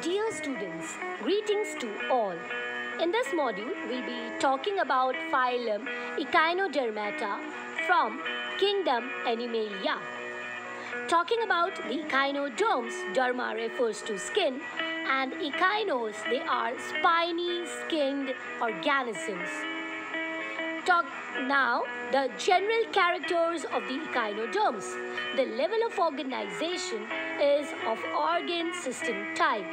Dear students, greetings to all. In this module, we'll be talking about phylum Echinodermata from kingdom Animalia. Talking about the echinoderms, derma refers to skin, and echinos, they are spiny skinned organisms. Talk now the general characters of the echinoderms. The level of organization is of organ system type.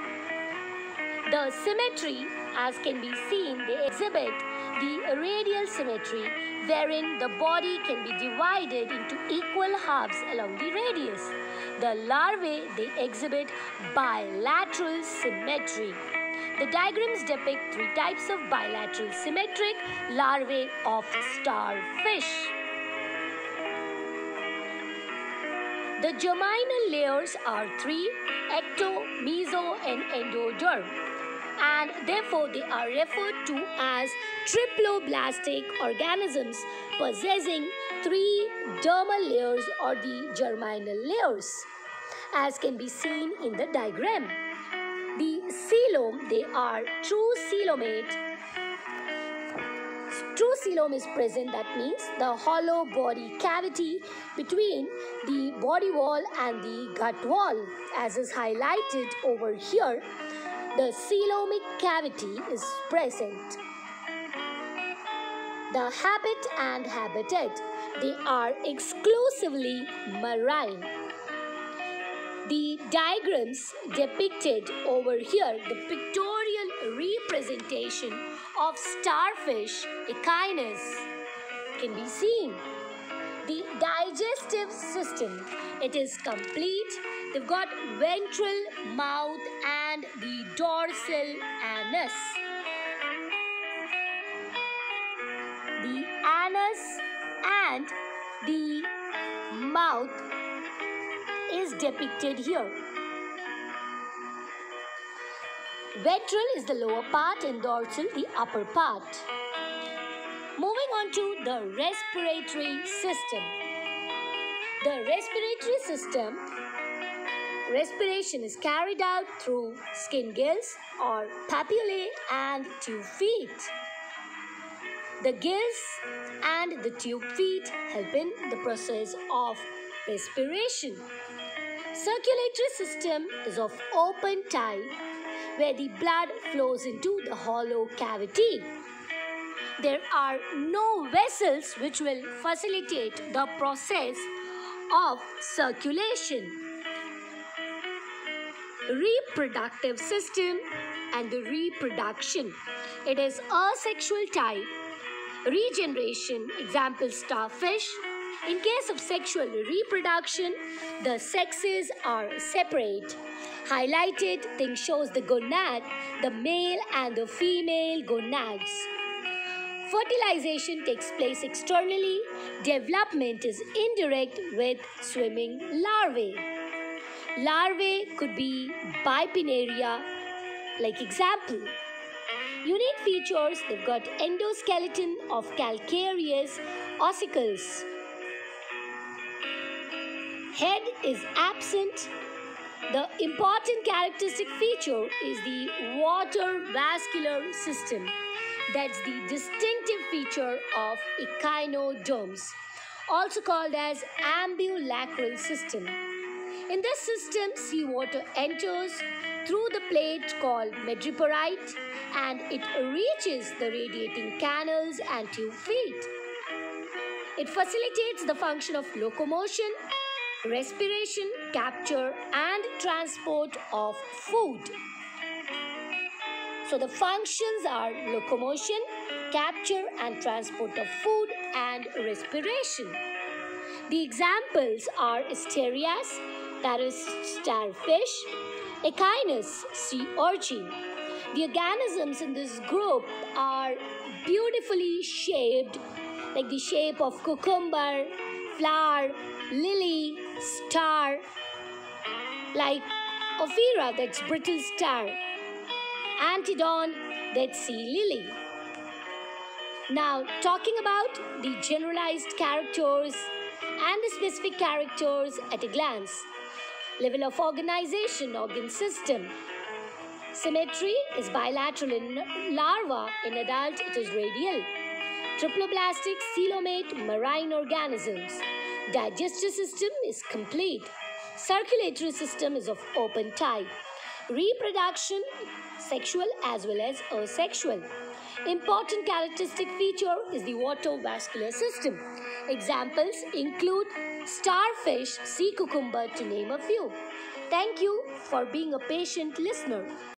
The symmetry, as can be seen, they exhibit the radial symmetry, wherein the body can be divided into equal halves along the radius. The larvae, they exhibit bilateral symmetry. The diagrams depict three types of bilateral symmetric larvae of starfish. The germinal layers are three: ecto, meso, and endoderm, and therefore they are referred to as triploblastic organisms possessing three dermal layers or the germinal layers, as can be seen in the diagram. The coelom, they are true coelomate. True coelom is present, that means the hollow body cavity between the body wall and the gut wall, as is highlighted over here. The coelomic cavity is present. The habit and habitat, they are exclusively marine. The diagrams depicted over here, the pictorial representation of starfish echinus can be seen. The digestive system, it is complete. They've got ventral mouth and the dorsal anus. The anus and the mouth is depicted here. Ventral is the lower part and dorsal the upper part. Moving on to the respiratory system. The respiratory system, respiration is carried out through skin gills or papillae and tube feet. The gills and the tube feet help in the process of respiration. Circulatory system is of open type, where the blood flows into the hollow cavity. There are no vessels which will facilitate the process of circulation. Reproductive system and the reproduction. It is asexual type. Regeneration, example starfish. In case of sexual reproduction, the sexes are separate. Highlighted thing shows the gonad, the male and the female gonads. Fertilization takes place externally. Development is indirect with swimming larvae. Larvae could be bipinnaria, like example. Unique features, they've got endoskeleton of calcareous ossicles. Head is absent. The important characteristic feature is the water vascular system. That's the distinctive feature of echinoderms, also called as ambulacral system. In this system, seawater enters through the plate called madreporite and it reaches the radiating canals and tube feet. It facilitates the function of locomotion, respiration, capture and transport of food. So the functions are locomotion, capture and transport of food and respiration. The examples are Asterias, that is starfish, Echinus, sea urchin. The organisms in this group are beautifully shaped, like the shape of cucumber, flower, lily, star, like Ophira, that's brittle star, Antedon, that's sea lily. Now, talking about the generalized characters and the specific characters at a glance. Level of organization, organ system. Symmetry is bilateral in larva, in adult it is radial. Triploblastic coelomate marine organisms. Digestive system is complete. Circulatory system is of open type. Reproduction, sexual as well as asexual. Important characteristic feature is the water-vascular system. Examples include starfish, sea cucumber, to name a few. Thank you for being a patient listener.